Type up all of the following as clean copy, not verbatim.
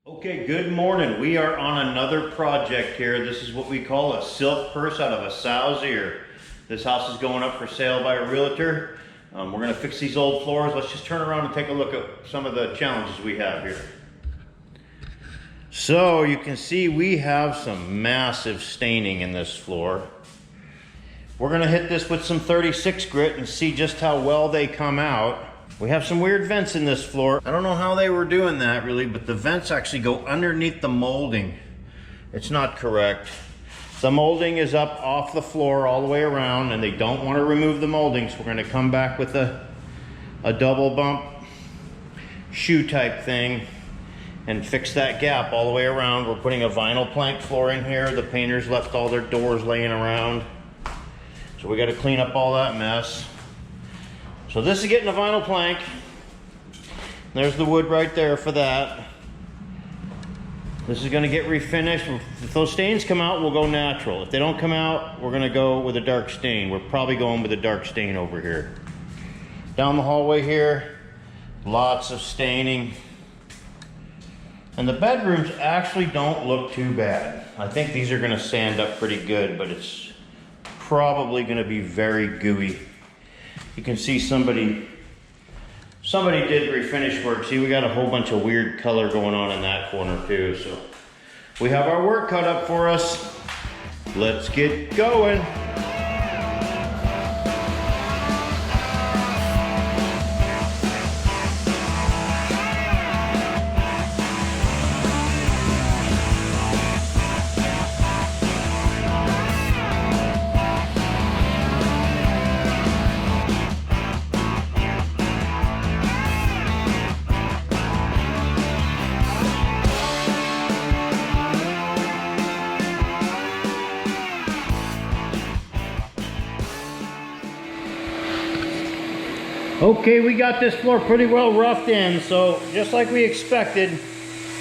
Okay, good morning. We are on another project here. This is what we call a silk purse out of a sow's ear. This house is going up for sale by a realtor. We're gonna fix these old floors. Let's just turn around and take a look at some of the challenges we have here. So you can see we have some massive staining in this floor. We're gonna hit this with some 36 grit and see just how well they come out. We have some weird vents in this floor. I don't know how they were doing that really, but the vents actually go underneath the molding. It's not correct. The molding is up off the floor all the way around and they don't want to remove the molding, so we're going to come back with a double bump shoe type thing and fix that gap all the way around. We're putting a vinyl plank floor in here. The painters left all their doors laying around, so we got to clean up all that mess. So this is getting a vinyl plank. There's the wood right there for that. This is gonna get refinished. If those stains come out, we'll go natural. If they don't come out, we're gonna go with a dark stain. We're probably going with a dark stain over here. Down the hallway here, lots of staining. And the bedrooms actually don't look too bad. I think these are gonna sand up pretty good, but it's probably gonna be very gooey. You can see somebody did refinish work. See, we got a whole bunch of weird color going on in that corner too. So we have our work cut up for us. Let's get going. Okay, we got this floor pretty well roughed in, so just like we expected,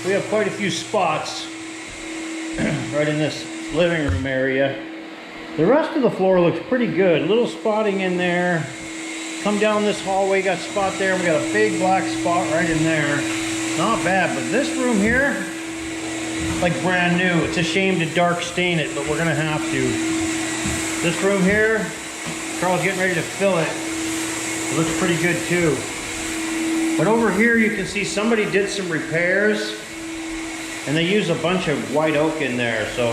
we have quite a few spots right in this living room area. The rest of the floor looks pretty good. A little spotting in there. Come down this hallway, got a spot there, and we got a big black spot right in there. Not bad, but this room here, like brand new. It's a shame to dark stain it, but we're gonna have to. This room here, Carl's getting ready to fill it. It looks pretty good too. But over here you can see somebody did some repairs and they use a bunch of white oak in there. So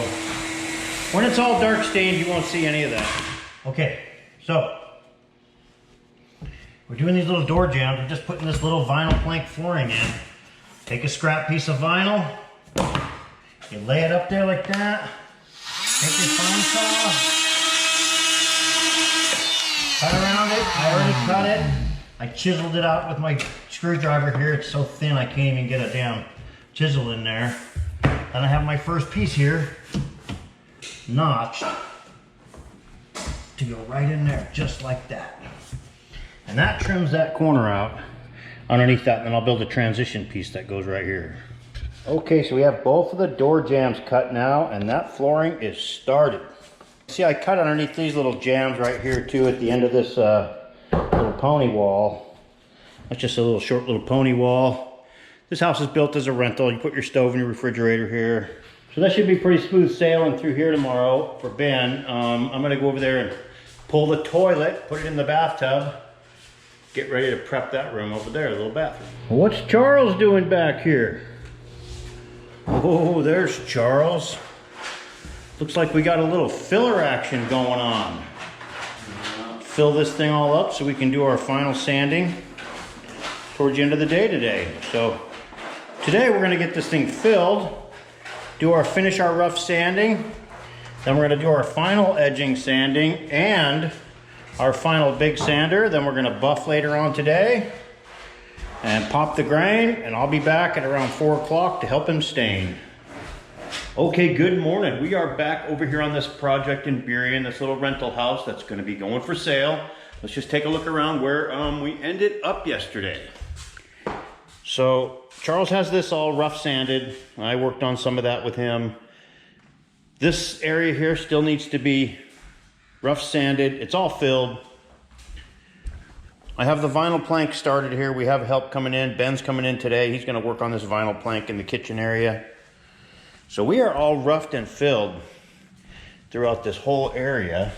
when it's all dark stained, you won't see any of that. Okay, so we're doing these little door jambs. We're just putting this little vinyl plank flooring in. Take a scrap piece of vinyl, you lay it up there like that. Take your fine saw, cut around it. I already cut it. I chiseled it out with my screwdriver here. It's so thin I can't even get a damn chisel in there. Then I have my first piece here, notched, to go right in there, just like that. And that trims that corner out underneath that, and then I'll build a transition piece that goes right here. Okay, so we have both of the door jambs cut now, and that flooring is started. See, I cut underneath these little jambs right here too at the end of this little pony wall. That's just a little short little pony wall. This house is built as a rental. You put your stove and your refrigerator here. So that should be pretty smooth sailing through here tomorrow for Ben. I'm gonna go over there and pull the toilet, put it in the bathtub, get ready to prep that room over there, the little bathroom. What's Charles doing back here? Oh, there's Charles. Looks like we got a little filler action going on. Fill this thing all up so we can do our final sanding towards the end of the day today. So today we're gonna get this thing filled, finish our rough sanding, then we're gonna do our final edging sanding and our final big sander. Then we're gonna buff later on today and pop the grain, and I'll be back at around 4 o'clock to help him stain. Okay, good morning. We are back over here on this project in Burien, this little rental house that's going to be going for sale. Let's just take a look around where we ended up yesterday. So Charles has this all rough sanded. I worked on some of that with him. This area here still needs to be rough sanded. It's all filled. I have the vinyl plank started here. We have help coming in. Ben's coming in today. He's gonna work on this vinyl plank in the kitchen area. So we are all roughed and filled throughout this whole area.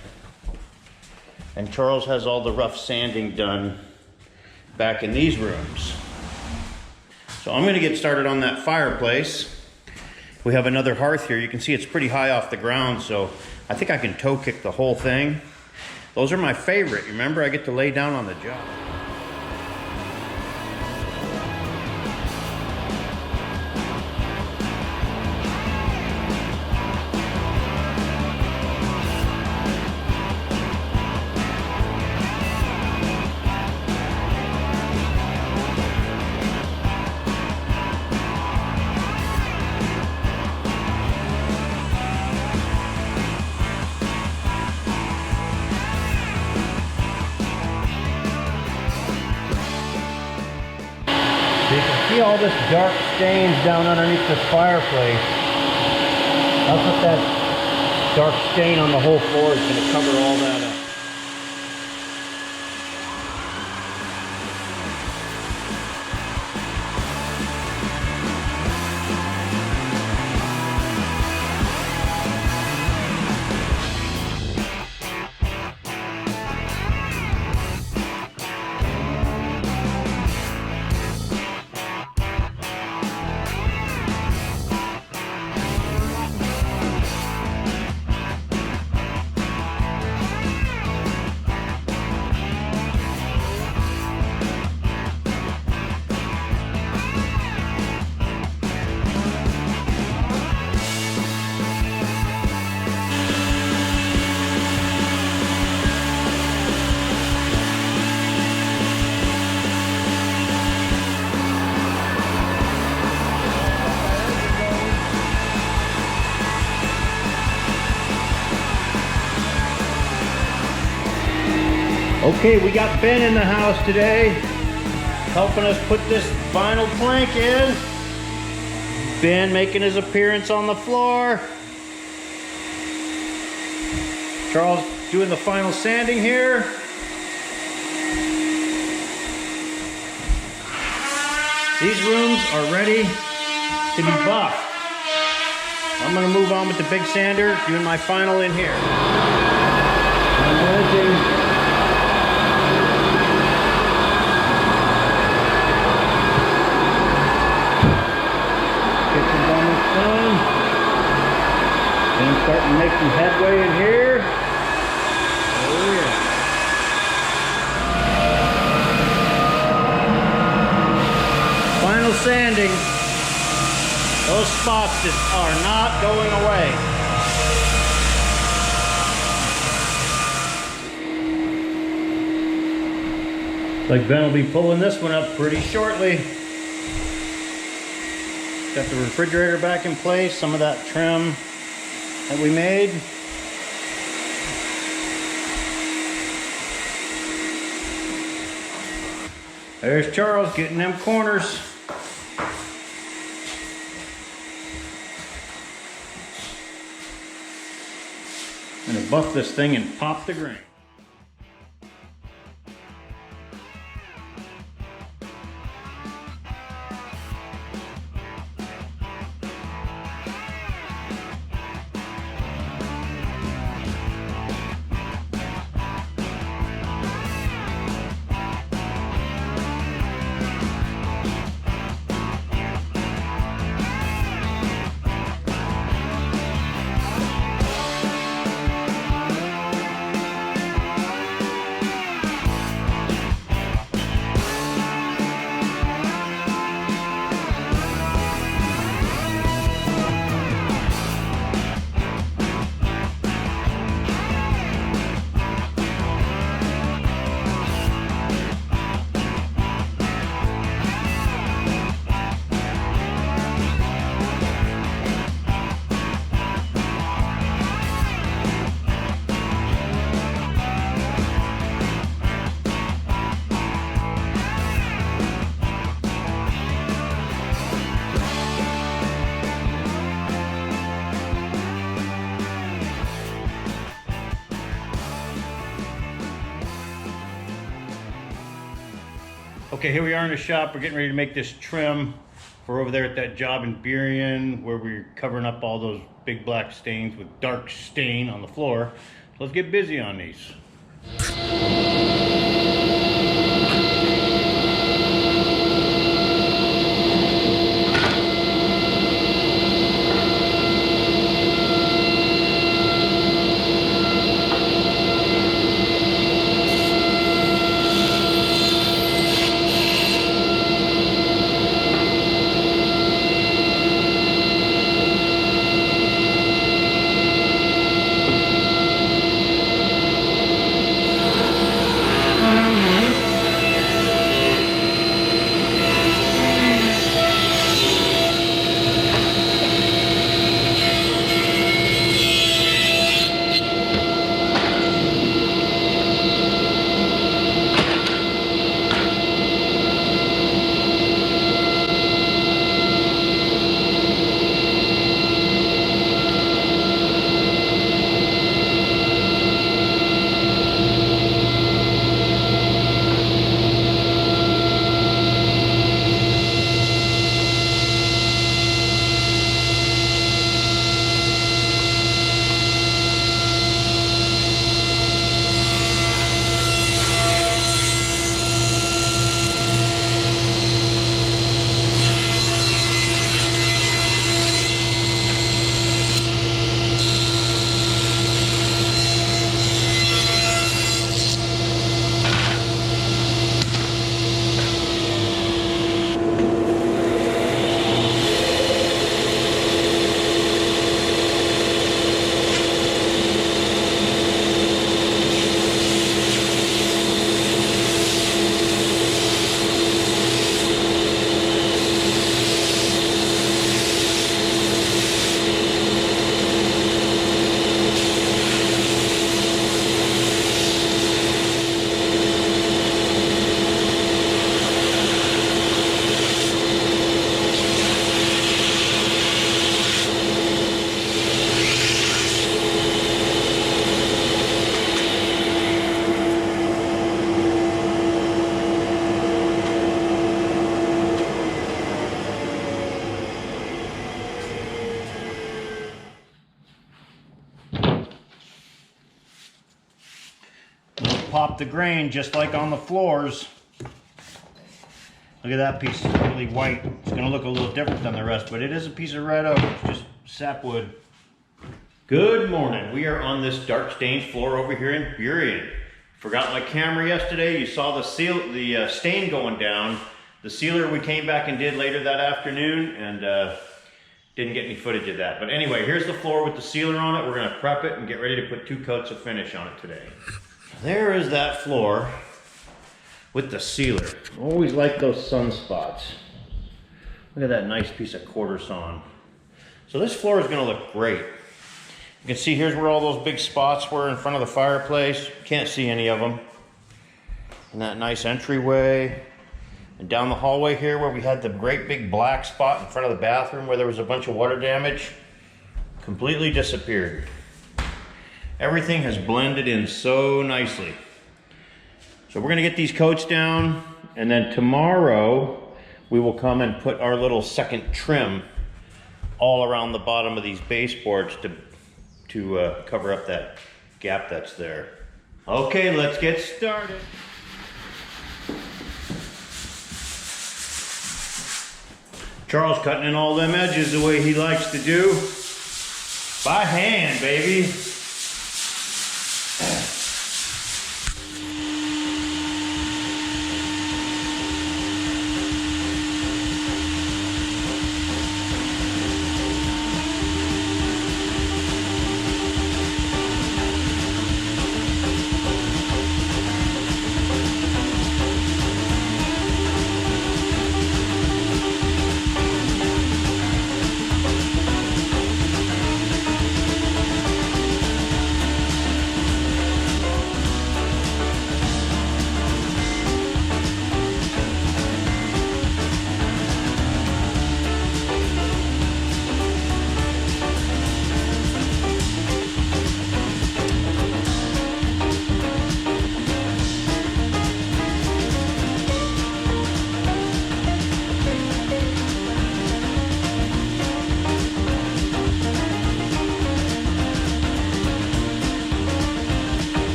And Charles has all the rough sanding done back in these rooms. So I'm gonna get started on that fireplace. We have another hearth here. You can see it's pretty high off the ground, so I think I can toe kick the whole thing. Those are my favorite. Remember, I get to lay down on the job. So you can see all this dark stains down underneath this fireplace. That's what that dark stain on the whole floor is going to cover all that up. Okay, we got Ben in the house today, helping us put this vinyl plank in. Ben making his appearance on the floor. Charles doing the final sanding here. These rooms are ready to be buffed. I'm gonna move on with the big sander, doing my final in here. And I'm starting to make some headway in here. Oh yeah. Final sanding. Those spots just are not going away. Like Ben will be pulling this one up pretty shortly. Got the refrigerator back in place, some of that trim that we made. There's Charles getting them corners. I'm gonna buff this thing and pop the grain. Okay, here we are in the shop. We're getting ready to make this trim. We're over there at that job in Burien where we're covering up all those big black stains with dark stain on the floor. So let's get busy on these. Pop the grain just like on the floors. Look at that piece, it's really white. It's gonna look a little different than the rest, but it is a piece of red oak, it's just sapwood. Good morning. We are on this dark stained floor over here in Burien. Forgot my camera yesterday. You saw the stain going down. The sealer we came back and did later that afternoon, and didn't get any footage of that. But anyway, here's the floor with the sealer on it. We're gonna prep it and get ready to put 2 coats of finish on it today. There is that floor with the sealer. Always like those sunspots. Look at that nice piece of quarter sawn. So this floor is gonna look great. You can see here's where all those big spots were in front of the fireplace. Can't see any of them. And that nice entryway. And down the hallway here where we had the great big black spot in front of the bathroom where there was a bunch of water damage. Completely disappeared. Everything has blended in so nicely. So we're gonna get these coats down, and then tomorrow we will come and put our little second trim all around the bottom of these baseboards to cover up that gap that's there. Okay, let's get started. Charles cutting in all them edges the way he likes to do. By hand, baby.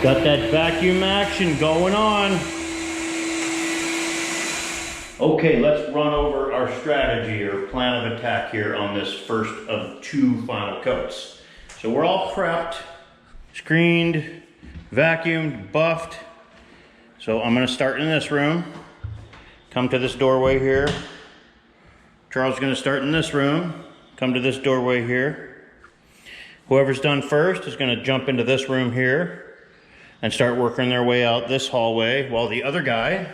Got that vacuum action going on. Okay, let's run over our strategy or plan of attack here on this first of 2 final coats. So we're all prepped, screened, vacuumed, buffed. So I'm gonna start in this room, come to this doorway here. Charles is gonna start in this room, come to this doorway here. Whoever's done first is gonna jump into this room here and start working their way out this hallway, while the other guy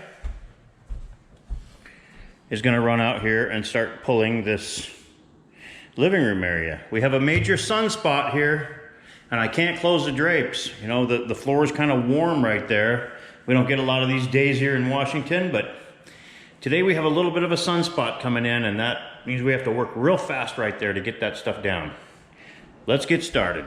is gonna run out here and start pulling this living room area. We have a major sunspot here, and I can't close the drapes. You know, the floor is kind of warm right there. We don't get a lot of these days here in Washington, but today we have a little bit of a sunspot coming in, and that means we have to work real fast right there to get that stuff down. Let's get started.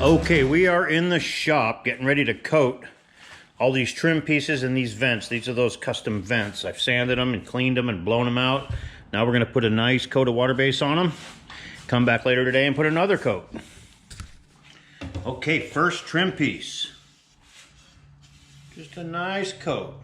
Okay, we are in the shop getting ready to coat all these trim pieces and these vents. These are those custom vents. I've sanded them and cleaned them and blown them out. Now we're gonna put a nice coat of water base on them. Come back later today and put another coat. Okay, first trim piece. Just a nice coat.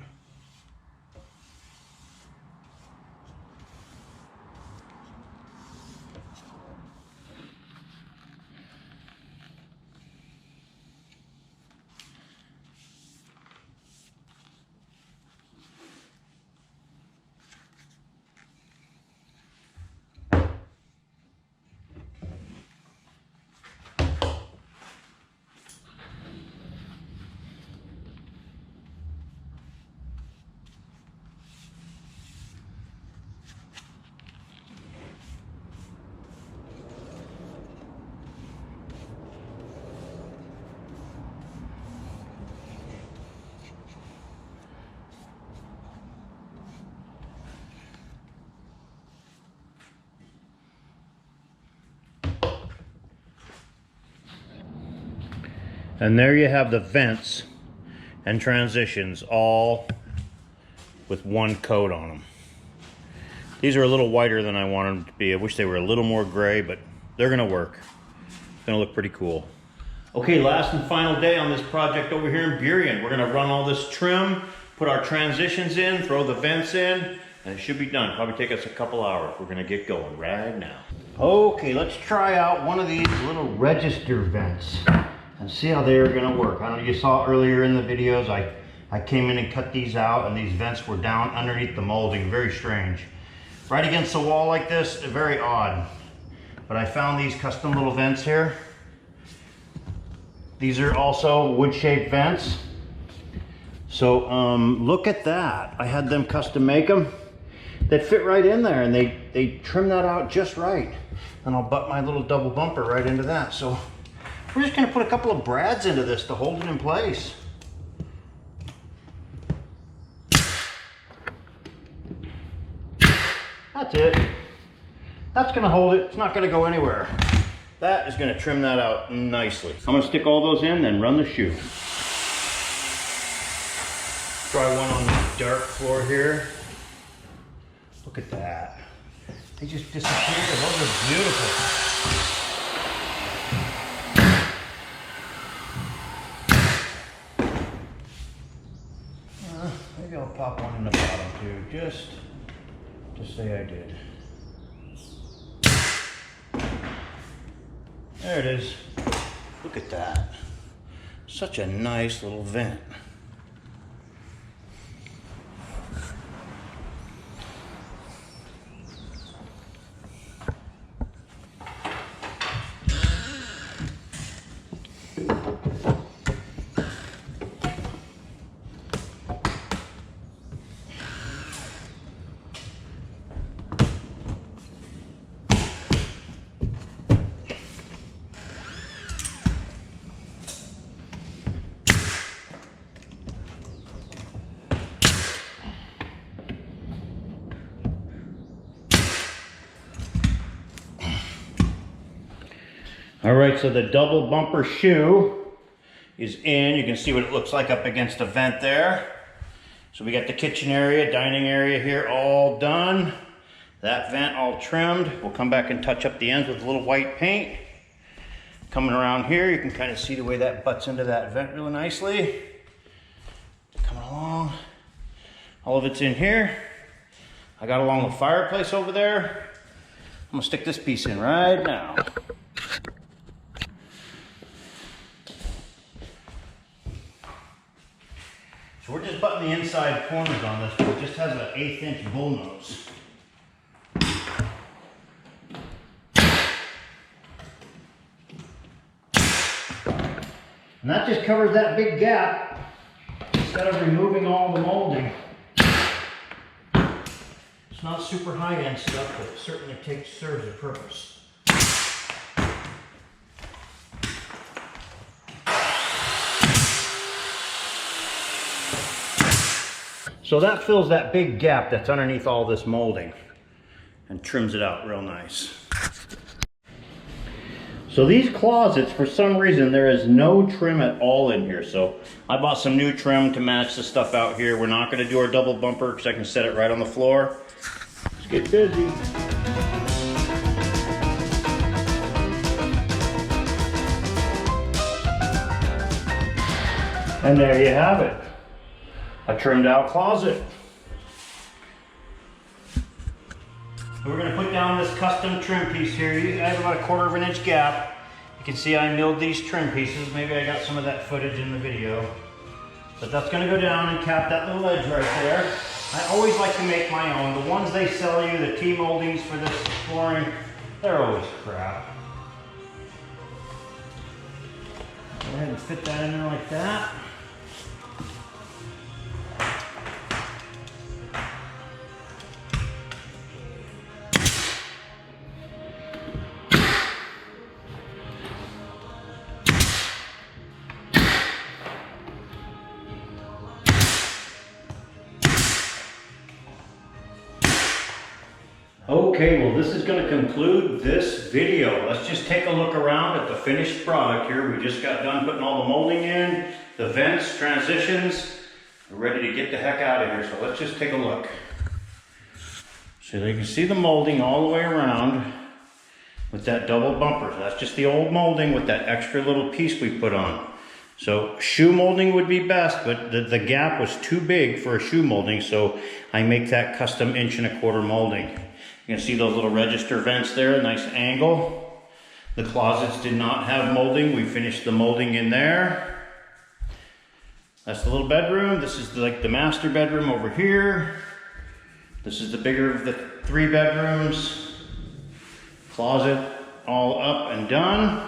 And there you have the vents and transitions all with one coat on them. These are a little whiter than I wanted them to be. I wish they were a little more gray, but they're gonna work. It's gonna look pretty cool. Okay, last and final day on this project over here in Burien. We're gonna run all this trim, put our transitions in, throw the vents in, and it should be done. Probably take us a couple hours. We're gonna get going right now. Okay, let's try out one of these little register vents and see how they're gonna work. I know you saw earlier in the videos, I came in and cut these out, and these vents were down underneath the molding. Very strange. Right against the wall like this, very odd. But I found these custom little vents here. These are also wood-shaped vents. So look at that. I had them custom make them. They fit right in there, and they trim that out just right. And I'll butt my little double bumper right into that. So we're just gonna put a couple of brads into this to hold it in place. That's it. That's gonna hold it. It's not gonna go anywhere. That is gonna trim that out nicely. I'm gonna stick all those in, then run the shoe. Try one on the dark floor here. Look at that. They just disappeared. Those are beautiful. Maybe I'll pop one in the bottom too, just to say I did. There it is. Look at that. Such a nice little vent. All right, so the double bumper shoe is in. You can see what it looks like up against the vent there. So we got the kitchen area, dining area here all done. That vent all trimmed. We'll come back and touch up the ends with a little white paint. Coming around here, you can kind of see the way that butts into that vent really nicely. Coming along. All of it's in here. I got along the fireplace over there. I'm gonna stick this piece in right now. So we're just butting the inside corners on this, but it just has an 1/8 inch bull nose. And that just covers that big gap instead of removing all the molding. It's not super high-end stuff, but it certainly serves a purpose. So that fills that big gap that's underneath all this molding and trims it out real nice. So these closets, for some reason, there is no trim at all in here. So I bought some new trim to match the stuff out here. We're not going to do our double bumper because I can set it right on the floor. Let's get busy. And there you have it. A trimmed out closet. We're going to put down this custom trim piece here. I have about a 1/4 inch gap. You can see I milled these trim pieces. Maybe I got some of that footage in the video. But that's going to go down and cap that little edge right there. I always like to make my own. The ones they sell you, the T-moldings for this flooring, they're always crap. Go ahead and fit that in there like that. Okay, well this is going to conclude this video. Let's just take a look around at the finished product here. We just got done putting all the molding in, the vents, transitions. We're ready to get the heck out of here, so let's just take a look. So you can see the molding all the way around with that double bumper. That's just the old molding with that extra little piece we put on. So shoe molding would be best, but the gap was too big for a shoe molding, so I make that custom 1 1/4 inch molding. You can see those little register vents there, nice angle. The closets did not have molding. We finished the molding in there. That's the little bedroom. This is like the master bedroom over here. This is the bigger of the 3 bedrooms. Closet all up and done.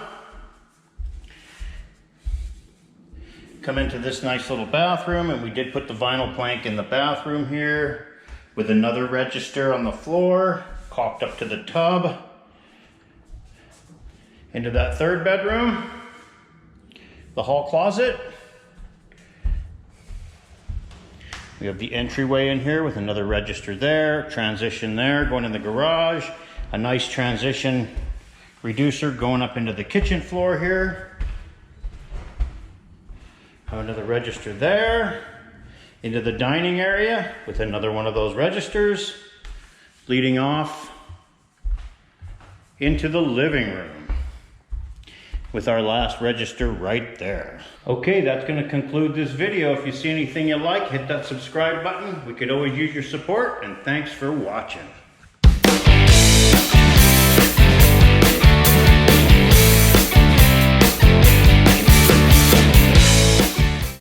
Come into this nice little bathroom, and we did put the vinyl plank in the bathroom here with another register on the floor, caulked up to the tub. Into that 3rd bedroom, the hall closet. We have the entryway in here with another register there, transition there, going in the garage, a nice transition reducer going up into the kitchen floor here. Have another register there. Into the dining area with another one of those registers, leading off into the living room with our last register right there. Okay, that's going to conclude this video. If you see anything you like, hit that subscribe button. We could always use your support, and thanks for watching.